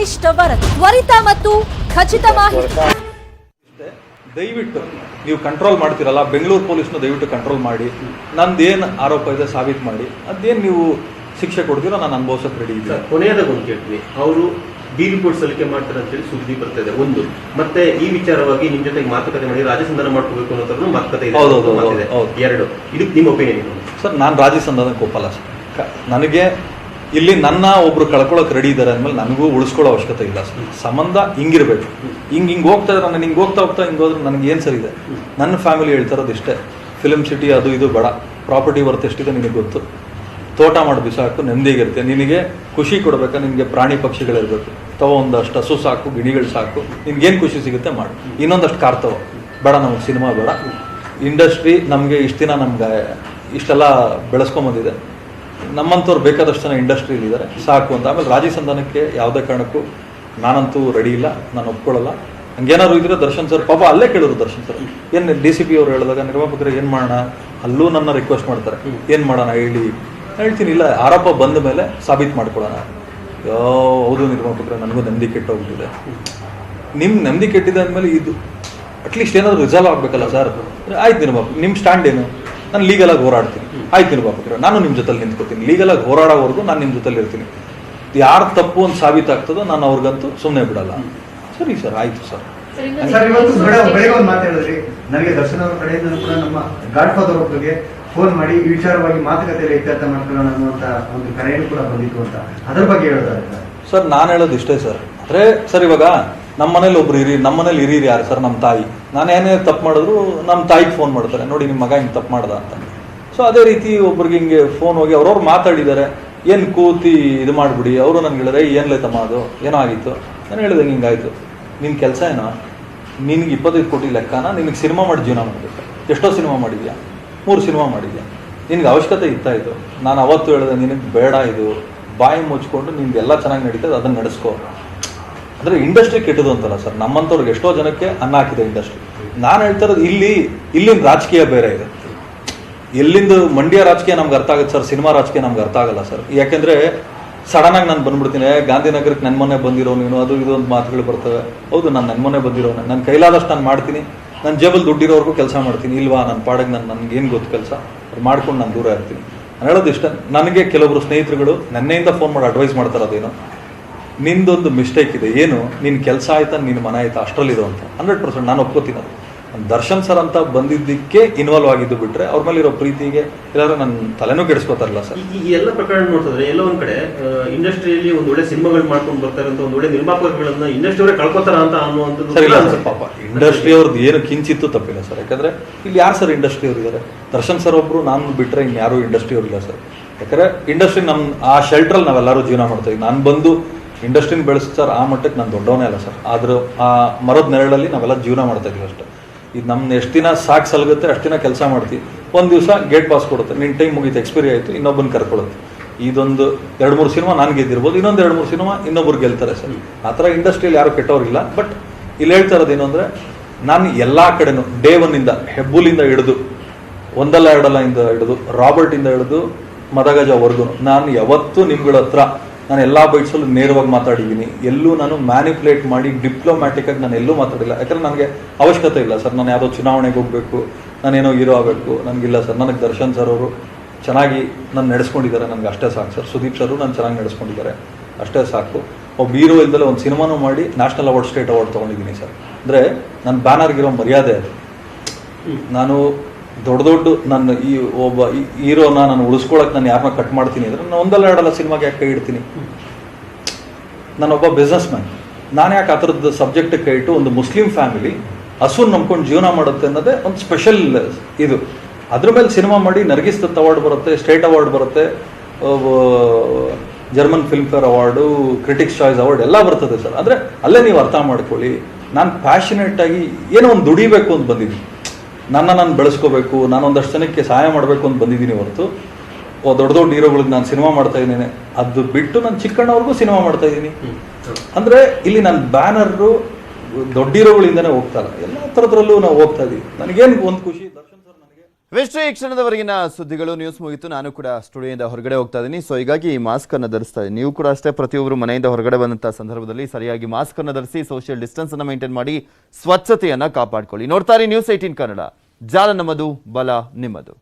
ಕನಿಷ್ಠ ವರದಿ, ತ್ವರಿತ ಮತ್ತು ಖಚಿತ ಮಾಹಿತಿ. ದಯವಿಟ್ಟು ನೀವು ಕಂಟ್ರೋಲ್ ಮಾಡ್ತೀರಲ್ಲ, ಬೆಂಗಳೂರು ಪೊಲೀಸ್ನ ದಯವಿಟ್ಟು ಕಂಟ್ರೋಲ್ ಮಾಡಿ. ನಂದೇನು ಆರೋಪ ಇದೆ ಸಾಬೀತು ಮಾಡಿ, ಅದೇನು ನೀವು ಶಿಕ್ಷೆ ಕೊಡ್ತೀರೋ ನಾನು ಅನುಭವಿಸೋಕೆ ರೆಡಿ ಇದೆ. ಕೊನೆಯದಾಗ ಒಂದು ಕೇಳ್ತೀನಿ, ಅವರು ಡಿ ರಿಪೋರ್ಟ್ ಸಲ್ಲಿಕೆ ಮಾಡ್ತಾರೆ ಅಂತೇಳಿ ಸುದ್ದಿ ಬರ್ತಾ ಇದೆ ಒಂದು, ಮತ್ತೆ ಈ ವಿಚಾರವಾಗಿ ನಿಮ್ ಜೊತೆಗೆ ಮಾತುಕತೆ ಮಾಡಿ ರಾಜ್ಯ ಸಂಧಾನ ಮಾಡ್ಕೋಬೇಕು ಅನ್ನೋ ಮಾತುಕತೆ ಇದೆ. ಎರಡು, ಇದಕ್ಕೆ ನಿಮ್ಮ ಒಪಿನಿಯನ್ ಏನು? ಸರ್, ನಾನು ರಾಜ್ಯ ಸಂಧಾನಕ್ಕೆ ಒಪ್ಪಲ್ಲ ಸರ್. ನನಗೆ ಇಲ್ಲಿ ನನ್ನ ಒಬ್ರು ಕಳ್ಕೊಳ್ಳೋಕೆ ರೆಡಿ ಇದ್ದಾರೆ ಅಂದಮೇಲೆ ನನಗೂ ಉಳಿಸ್ಕೊಳ್ಳೋ ಅವಶ್ಯಕತೆ ಇಲ್ಲ ಸರ್. ಸಂಬಂಧ ಹಿಂಗಿರ್ಬೇಕು. ಹಿಂಗೆ ಹೋಗ್ತಾ ಇದ್ದಾರೆ, ನಾನು ಹಿಂಗೆ ಹೋಗ್ತಾ ಹಿಂಗೆ ಹೋದ್ರೆ ನನಗೆ ಏನು ಸರಿ ಇದೆ? ನನ್ನ ಫ್ಯಾಮಿಲಿ ಹೇಳ್ತಾ ಇರೋದು ಇಷ್ಟೇ, ಫಿಲ್ಮ್ ಸಿಟಿ ಅದು ಇದು ಬೇಡ, ಪ್ರಾಪರ್ಟಿ ವರ್ತ್ ಎಷ್ಟಿದೆ ನಿನಗೆ ಗೊತ್ತು, ತೋಟ ಮಾಡಿ ಬಿಸಾಕು, ನೆಮ್ಮದಿಗಿರುತ್ತೆ. ನಿನಗೆ ಖುಷಿ ಕೊಡಬೇಕಾ? ನಿನಗೆ ಪ್ರಾಣಿ ಪಕ್ಷಿಗಳಿರ್ಬೇಕು, ತಗೋ ಒಂದಷ್ಟು ಹಸು ಸಾಕು, ಗಿಣಿಗಳು ಸಾಕು, ನಿನ್ಗೇನು ಖುಷಿ ಸಿಗುತ್ತೆ ಮಾಡು. ಇನ್ನೊಂದಷ್ಟು ಕಾರ್ ತಗೋ, ಬೇಡ ನಮಗೆ ಸಿನಿಮಾ ಬೇಡ. ಇಂಡಸ್ಟ್ರಿ ನಮಗೆ ಇಷ್ಟು ದಿನ ನಮ್ಗೆ ಇಷ್ಟೆಲ್ಲ ಬೆಳೆಸ್ಕೊಂಬಂದಿದೆ, ನಮ್ಮಂಥವ್ರು ಬೇಕಾದಷ್ಟು ಜನ ಇಂಡಸ್ಟ್ರಿಯಲ್ಲಿದ್ದಾರೆ, ಸಾಕು ಅಂತ. ಆಮೇಲೆ ರಾಜ್ಯ ಸಂಧಾನಕ್ಕೆ ಯಾವುದೇ ಕಾರಣಕ್ಕೂ ನಾನಂತೂ ರೆಡಿ ಇಲ್ಲ, ನಾನು ಒಪ್ಕೊಳ್ಳಲ್ಲ. ಹಂಗೇನಾದ್ರು ಇದ್ರೆ ದರ್ಶನ್ ಸರ್ ಪಾಪ ಅಲ್ಲೇ ಕೇಳಿದ್ರು. ದರ್ಶನ್ ಸರ್ ಏನು DCP ಅವರು ಹೇಳಿದಾಗ ನಿರ್ಮಾಪಕರು ಏನು ಮಾಡೋಣ, ಅಲ್ಲೂ ನನ್ನ ರಿಕ್ವೆಸ್ಟ್ ಮಾಡ್ತಾರೆ, ಏನು ಮಾಡೋಣ ಹೇಳಿ. ಹೇಳ್ತೀನಿ, ಇಲ್ಲ ಆರೋಪ ಬಂದ ಮೇಲೆ ಸಾಬೀತು ಮಾಡ್ಕೊಳ್ಳೋಣ. ಹೌದು ನಿರ್ಮಾಪಕರೇ, ನನಗೂ ನೆಮ್ಮದಿ ಕೆಟ್ಟೋಗ್ಬಿಟ್ಟಿದೆ. ನಿಮ್ಮ ನೆಮ್ಮದಿ ಕೆಟ್ಟಿದೆ ಅಂದಮೇಲೆ ಇದು ಅಟ್ಲೀಸ್ಟ್ ಏನಾದರೂ ರಿಸಾಲ್ವ್ ಆಗಬೇಕಲ್ಲ ಸರ್. ಆಯ್ತು ನಿರ್ಮಾಪಕ, ನಿಮ್ಮ ಸ್ಟ್ಯಾಂಡ್ ಏನು? ನಾನು ಲೀಗಲಾಗಿ ಹೋರಾಡ್ತೀನಿ. ಆಯ್ತು ನಿರ್ಮಾಪಕರೇ, ನಾನು ನಿಮ್ಮ ಜೊತೆಲಿ ನಿಂತ್ಕೋತೀನಿ. ಲೀಗಲಾಗಿ ಹೋರಾಡೋವರೆಗೂ ನಾನು ನಿಮ್ಮ ಜೊತೆಲಿ ಇರ್ತೀನಿ. ಯಾರು ತಪ್ಪು ಒಂದು ಸಾಬೀತಾಗ್ತದೋ ನಾನು ಅವ್ರಿಗಂತೂ ಸುಮ್ಮನೆ ಬಿಡಲ್ಲ. ಸರಿ ಸರ್, ಆಯ್ತು ಸರ್. ಸರ್, ಇವತ್ತು ಬೆಳಗ್ಗೆ ಒಂದು ಮಾತು ಹೇಳಿದ್ರಿ, ನನಗೆ ದರ್ಶನ್ ಅವರ ಕಡೆಯಿಂದ ಕೂಡ ನಮ್ಮ ಗಾಡ್ ಫಾದರ್ ಒಬ್ಬರಿಗೆ ಫೋನ್ ಮಾಡಿ ಈ ವಿಚಾರವಾಗಿ ಮಾತುಕತೆಯಲ್ಲಿ ಇತ್ಯರ್ಥ ಮಾಡ್ಕೊಳ್ಳೋಣ ಅನ್ನುವಂತ ಒಂದು ಕರೆಯನ್ನು ಕೂಡ ಬಂದಿತ್ತು ಅಂತ, ಅದ್ರ ಬಗ್ಗೆ ಹೇಳಿದ್ದಾರೆ ಸರ್. ನಾನು ಹೇಳೋದು ಇಷ್ಟೇ ಸರ್. ಅಂದರೆ ಸರ್, ಇವಾಗ ನಮ್ಮ ಮನೇಲಿ ಒಬ್ರು ನಮ್ಮ ಮನೇಲಿ ಹಿರಿಯರು ಯಾರು ಸರ್? ನಮ್ಮ ತಾಯಿ. ನಾನೇನೇ ತಪ್ಪು ಮಾಡಿದ್ರು ನಮ್ಮ ತಾಯಿಗೆ ಫೋನ್ ಮಾಡ್ತಾರೆ, ನೋಡಿ ನಿಮ್ಮ ಮಗ ಹಿಂಗೆ ತಪ್ಪು ಮಾಡ್ದ ಅಂತ. ಸೊ ಅದೇ ರೀತಿ ಒಬ್ರಿಗೆ ಹಿಂಗೆ ಫೋನ್ ಹೋಗಿ ಅವ್ರವ್ರು ಮಾತಾಡಿದ್ದಾರೆ, ಏನು ಕೂತಿ ಇದು ಮಾಡಿಬಿಡಿ. ಅವರು ನನಗೆ ಹೇಳಿದ್ರೆ ಏನ್ಲೈತಮ್ಮ ಅದು ಏನೋ ಆಗಿತ್ತು. ನಾನು ಹೇಳಿದೆ ಹಿಂಗಾಯ್ತು, ನಿನ್ನ ಕೆಲಸ ಏನೋ, ನಿನಗೆ 25 ಕೋಟಿ ಲೆಕ್ಕನ, ನಿನಗೆ ಸಿನಿಮಾ ಮಾಡಿ ಜೀವನ ಮಾಡಬೇಕು. ಎಷ್ಟೋ ಸಿನಿಮಾ ಮಾಡಿದ್ಯಾ? 3 ಸಿನಿಮಾ ಮಾಡಿದ್ಯಾ? ನಿನಗೆ ಅವಶ್ಯಕತೆ ಇತ್ತಾಯಿತು. ನಾನು ಅವತ್ತು ಹೇಳಿದೆ, ನಿನಗೆ ಬೇಡ ಇದು, ಬಾಯಿ ಮುಚ್ಕೊಂಡು ನಿಮ್ಗೆಲ್ಲ ಚೆನ್ನಾಗಿ ನಡೀತದೆ, ಅದನ್ನು ನಡೆಸ್ಕೋ. ಅಂದರೆ ಇಂಡಸ್ಟ್ರಿ ಕೆಟ್ಟದು ಅಂತಲ್ಲ ಸರ್, ನಮ್ಮಂಥವ್ರಿಗೆ ಎಷ್ಟೋ ಜನಕ್ಕೆ ಅನ್ನ ಹಾಕಿದೆ ಇಂಡಸ್ಟ್ರಿ. ನಾನು ಹೇಳ್ತಾ ಇರೋದು ಇಲ್ಲಿನ ರಾಜಕೀಯ ಬೇರೆ ಇದೆ. ಎಲ್ಲಿಂದ ಮಂಡ್ಯ ರಾಜಕೀಯ ನಮ್ಗೆ ಅರ್ಥ ಆಗುತ್ತೆ ಸರ್, ಸಿನಿಮಾ ರಾಜಕೀಯ ನಮ್ಗೆ ಅರ್ಥ ಆಗಲ್ಲ ಸರ್. ಯಾಕೆಂದರೆ ಸಡನ್ನಾಗಿ ನಾನು ಬಂದ್ಬಿಡ್ತೀನಿ, ಗಾಂಧಿನಗರಕ್ಕೆ ನನ್ನ ಮೊನ್ನೆ ಬಂದಿರೋ ನೀನು, ಅದು ಇದು ಒಂದು ಮಾತುಗಳು ಬರ್ತವೆ. ಹೌದು, ನಾನು ನನ್ನ ಮೊನ್ನೆ ಬಂದಿರೋನೆ, ನನ್ನ ಕೈಲಾದಷ್ಟು ನಾನು ಮಾಡ್ತೀನಿ, ನನ್ನ ಜೇಬಲ್ಲಿ ದುಡ್ಡಿರೋರ್ಗೂ ಕೆಲಸ ಮಾಡ್ತೀನಿ. ಇಲ್ವಾ, ನನ್ನ ಪಾಡಿಗೆ ನನಗೇನು ಗೊತ್ತು ಕೆಲಸ, ಅದು ಮಾಡ್ಕೊಂಡು ನಾನು ದೂರ ಇರ್ತೀನಿ. ನಾನು ಹೇಳೋದು ಇಷ್ಟ, ನನಗೆ ಕೆಲವೊಬ್ರು ಸ್ನೇಹಿತರುಗಳು ನೆನ್ನೆಯಿಂದ ಫೋನ್ ಮಾಡಿ ಅಡ್ವೈಸ್ ಮಾಡ್ತಾರೆ, ಅದೇನು ನಿಂದೊಂದು ಮಿಸ್ಟೇಕ್ ಇದೆ, ಏನು ನಿನ್ನ ಕೆಲಸ ಆಯ್ತಾ, ನಿನ್ನ ಮನೆ ಆಯ್ತಾ, ಅಷ್ಟರಲ್ಲಿರೋ ಅಂತ. 100% ನಾನು ಒಪ್ಕೋತೀನಿ. ಅದು ದರ್ಶನ್ ಸರ್ ಅಂತ ಬಂದಿದ್ದಕ್ಕೆ ಇನ್ವಾಲ್ವ್ ಆಗಿದ್ದು ಬಿಟ್ರೆ ಅವ್ರ ಮೇಲೆ ಇರೋ ಪ್ರೀತಿಗೆ ಎಲ್ಲರೂ ನನ್ನ ತಲೆನೂ ಕೆಡಿಸ್ಕೋತಾರಲ್ಲ ಸರ್. ಈ ಎಲ್ಲ ಪ್ರಕರಣ ನೋಡ್ತಿದ್ರೆ ಎಲ್ಲ ಒಂದ್ ಕಡೆ ಇಂಡಸ್ಟ್ರಿಯಲ್ಲಿ ಒಂದು ಒಳ್ಳೆ ಸಿನಿಮಾಗಳು ಮಾಡ್ಕೊಂಡು ಬರ್ತಾರೆ ಅಂತ, ಒಂದು ಒಳ್ಳೆ ನಿರ್ಮಾಪಕಗಳನ್ನ ಇಂಡಸ್ಟ್ರಿ ಅವರೇ ಕಳ್ಕೊತಾರ ಅಂತ ಅನ್ನುವಂಥದ್ದು ಸರ್. ಇಲ್ಲ ಸರ್, ಪಾಪ ಇಂಡಸ್ಟ್ರಿ ಅವ್ರದ್ದು ಏನು ಕಿಂಚಿತ್ತು ತಪ್ಪಿಲ್ಲ ಸರ್. ಯಾಕಂದ್ರೆ ಇಲ್ಲಿ ಯಾರು ಸರ್ ಇಂಡಸ್ಟ್ರಿ ಅವ್ರು ಇದ್ದಾರೆ? ದರ್ಶನ್ ಸರ್ ಒಬ್ರು, ನಾನು ಬಿಟ್ರೆ ಇನ್ಯಾರು ಇಂಡಸ್ಟ್ರಿ ಅವ್ರಿಲ್ಲ ಸರ್. ಯಾಕಂದ್ರೆ ಇಂಡಸ್ಟ್ರಿ ನಮ್ಮ ಆ ಶೆಲ್ಟ್ರಲ್ಲಿ ನಾವೆಲ್ಲರೂ ಜೀವನ ಮಾಡ್ತೀವಿ. ನಾನು ಬಂದು ಇಂಡಸ್ಟ್ರಿನ ಬೆಳೆಸಿ ಸರ್, ಆ ಮಟ್ಟಕ್ಕೆ ನಾನು ದೊಡ್ಡವನೇ ಅಲ್ಲ ಸರ್. ಆದರೂ ಆ ಮರದ ನೆರಳಲ್ಲಿ ನಾವೆಲ್ಲ ಜೀವನ ಮಾಡ್ತಾ ಇದೀವಿ ಅಷ್ಟೇ. ಇದು ನಮ್ಮ ಎಷ್ಟು ದಿನ ಸಾಕು ಸಲಗುತ್ತೆ ಅಷ್ಟು ದಿನ ಕೆಲಸ ಮಾಡ್ತೀವಿ. ಒಂದು ದಿವಸ ಗೇಟ್ ಪಾಸ್ ಕೊಡುತ್ತೆ, ನಿನ್ನ ಟೈಮ್ ಮುಗೀತು, ಎಕ್ಸ್ಪೈರಿ ಆಯಿತು, ಇನ್ನೊಬ್ಬನ ಕರ್ಕೊಳ್ಳುತ್ತೆ. ಇದೊಂದು 2-3 ಸಿನಿಮಾ ನಾನು ಗೆದ್ದಿರ್ಬೋದು, ಇನ್ನೊಂದು 2-3 ಸಿನಿಮಾ ಇನ್ನೊಬ್ರು ಗೆಲ್ತಾರೆ ಸರ್. ಆ ಥರ ಇಂಡಸ್ಟ್ರಿಯಲ್ಲಿ ಯಾರು ಕೆಟ್ಟವ್ರಿಲ್ಲ. ಬಟ್ ಇಲ್ಲಿ ಹೇಳ್ತಾ ಇರೋದೇನು ಅಂದರೆ, ನಾನು ಎಲ್ಲ ಕಡೆನೂ ಡೇ 1 ಹೆಬ್ಬುಲಿಂದ ಹಿಡಿದು, ಒಂದಲ್ಲ ಎರಡಲ್ಲ ಇಂದ ಹಿಡಿದು, ರಾಬರ್ಟಿಂದ ಹಿಡಿದು ಮದಗಜವರೆಗೂ ನಾನು ಯಾವತ್ತೂ ನಿಮ್ಗಳ ಹತ್ರ ನಾನು ಎಲ್ಲ ಬೈಟ್ಸಲ್ಲೂ ನೇರವಾಗಿ ಮಾತಾಡಿದ್ದೀನಿ. ಎಲ್ಲೂ ನಾನು ಮ್ಯಾನಿಪುಲೇಟ್ ಮಾಡಿ ಡಿಪ್ಲೊಮ್ಯಾಟಿಕ್ಕಾಗಿ ನಾನು ಎಲ್ಲೂ ಮಾತಾಡಿಲ್ಲ. ಯಾಕಂದರೆ ನನಗೆ ಅವಶ್ಯಕತೆ ಇಲ್ಲ ಸರ್. ನಾನು ಯಾವುದೋ ಚುನಾವಣೆಗೆ ಹೋಗಬೇಕು, ನಾನೇನೋ ಹೀರೋ ಆಗಬೇಕು, ನನಗಿಲ್ಲ ಸರ್. ನನಗೆ ದರ್ಶನ್ ಸರ್ ಅವರು ಚೆನ್ನಾಗಿ ನಾನು ನಡೆಸ್ಕೊಂಡಿದ್ದಾರೆ, ನನಗೆ ಅಷ್ಟೇ ಸಾಕು ಸರ್. ಸುದೀಪ್ ಸರು ನಾನು ಚೆನ್ನಾಗಿ ನಡೆಸ್ಕೊಂಡಿದ್ದಾರೆ, ಅಷ್ಟೇ ಸಾಕು. ಒಬ್ಬ ಹೀರೋ ಇಲ್ದಲೆ ಒಂದು ಸಿನಿಮಾನೂ ಮಾಡಿ ನ್ಯಾಷನಲ್ ಅವಾರ್ಡ್, ಸ್ಟೇಟ್ ಅವಾರ್ಡ್ ತೊಗೊಂಡಿದ್ದೀನಿ ಸರ್. ಅಂದರೆ ನನ್ನ ಬ್ಯಾನರ್ಗಿರೋ ಮರ್ಯಾದೆ ಅದು. ನಾನು ದೊಡ್ಡ ನನ್ನ ಈ ಒಬ್ಬ ಹೀರೋನ ನಾನು ಉಳಿಸ್ಕೊಳಕ್ಕೆ ನಾನು ಯಾರನ್ನ ಕಟ್ ಮಾಡ್ತೀನಿ ಅಂದರೆ, ನಾನು ಒಂದಲ್ಲ ಎರಡಲ್ಲ ಸಿನಿಮಾಗೆ ಯಾಕೆ ಕೈ ಇಡ್ತೀನಿ? ನಾನೊಬ್ಬ ಬಿಸ್ನೆಸ್ ಮ್ಯಾನ್, ನಾನು ಯಾಕೆ ಆ ಥರದ್ದು ಸಬ್ಜೆಕ್ಟ್ ಕೈ ಇಟ್ಟು ಒಂದು ಮುಸ್ಲಿಂ ಫ್ಯಾಮಿಲಿ ಹಸುನ್ ನಂಬ್ಕೊಂಡು ಜೀವನ ಮಾಡುತ್ತೆ ಅನ್ನೋದೇ ಒಂದು ಸ್ಪೆಷಲ್ ಇದು. ಅದ್ರ ಮೇಲೆ ಸಿನಿಮಾ ಮಾಡಿ ನರ್ಗಿಸ್ ದತ್ ಅವಾರ್ಡ್ ಬರುತ್ತೆ, ಸ್ಟೇಟ್ ಅವಾರ್ಡ್ ಬರುತ್ತೆ, German film fair award, critics choice award ಎಲ್ಲ ಬರ್ತದೆ ಸರ್. ಅಂದರೆ ಅಲ್ಲೇ ನೀವು ಅರ್ಥ ಮಾಡ್ಕೊಳ್ಳಿ, ನಾನು ಪ್ಯಾಷನೇಟಾಗಿ ಏನೋ ಒಂದು ದುಡಿಬೇಕು ಅಂತ ಬಂದಿದ್ದೀನಿ. ನಾನು ಬೆಳೆಸ್ಕೋಬೇಕು, ನಾನು ಒಂದಷ್ಟು ಜನಕ್ಕೆ ಸಹಾಯ ಮಾಡಬೇಕು ಅಂತ ಬಂದಿದ್ದೀನಿ ಹೊರತು ದೊಡ್ಡ ಹೀರೋಗಳಿಗೆ ನಾನು ಸಿನಿಮಾ ಮಾಡ್ತಾ ಇದ್ದೀನಿ. ಅದು ಬಿಟ್ಟು ನಾನು ಚಿಕ್ಕಣ್ಣವ್ರಿಗೂ ಸಿನಿಮಾ ಮಾಡ್ತಾ ಇದ್ದೀನಿ. ಅಂದರೆ ಇಲ್ಲಿ ನನ್ನ ಬ್ಯಾನರು ದೊಡ್ಡ ಹೀರೋಗಳಿಂದನೇ ಹೋಗ್ತಾ ಇಲ್ಲ, ಎಲ್ಲ ಥರದ್ರಲ್ಲೂ ನಾವು ಹೋಗ್ತಾ ಇದ್ದೀವಿ. ನನಗೇನು ಒಂದು ಖುಷಿ, ದರ್ಶನ್ ಸರ್ ನನಗೆ ಇವಿಷ್ಟು ಈ ಕ್ಷಣದವರೆಗಿನ ಸುದ್ದಿಗಳು. ನ್ಯೂಸ್ ಮುಗಿತು. ನಾನು ಕೂಡ ಸ್ಟುಡಿಯೋದಿಂದ ಹೊರಗಡೆ ಹೋಗ್ತಾ ಇದ್ದೀನಿ. ಸೊ ಹೀಗಾಗಿ ಈ ಮಾಸ್ಕ್ ಅನ್ನು ಧರಿಸ್ತಾ ಇದ್ದೀನಿ. ನೀವು ಕೂಡ ಅಷ್ಟೇ ಪ್ರತಿಯೊಬ್ಬರು ಮನೆಯಿಂದ ಹೊರಗಡೆ ಬಂದಂತಹ ಸಂದರ್ಭದಲ್ಲಿ ಸರಿಯಾಗಿ ಮಾಸ್ಕ್ ಅನ್ನು ಧರಿಸಿ, ಸೋಷಿಯಲ್ ಡಿಸ್ಟೆನ್ಸ್ ಅನ್ನು ಮೇಂಟೈನ್ ಮಾಡಿ, ಸ್ವಚ್ಛತೆಯನ್ನ ಕಾಪಾಡಿಕೊಳ್ಳಿ. ನೋಡ್ತಾ ಇರಿ ನ್ಯೂಸ್ 18 ಕನ್ನಡ. ಜಾಲ ನಮ್ಮದು, ಬಲ ನಿಮ್ಮದು.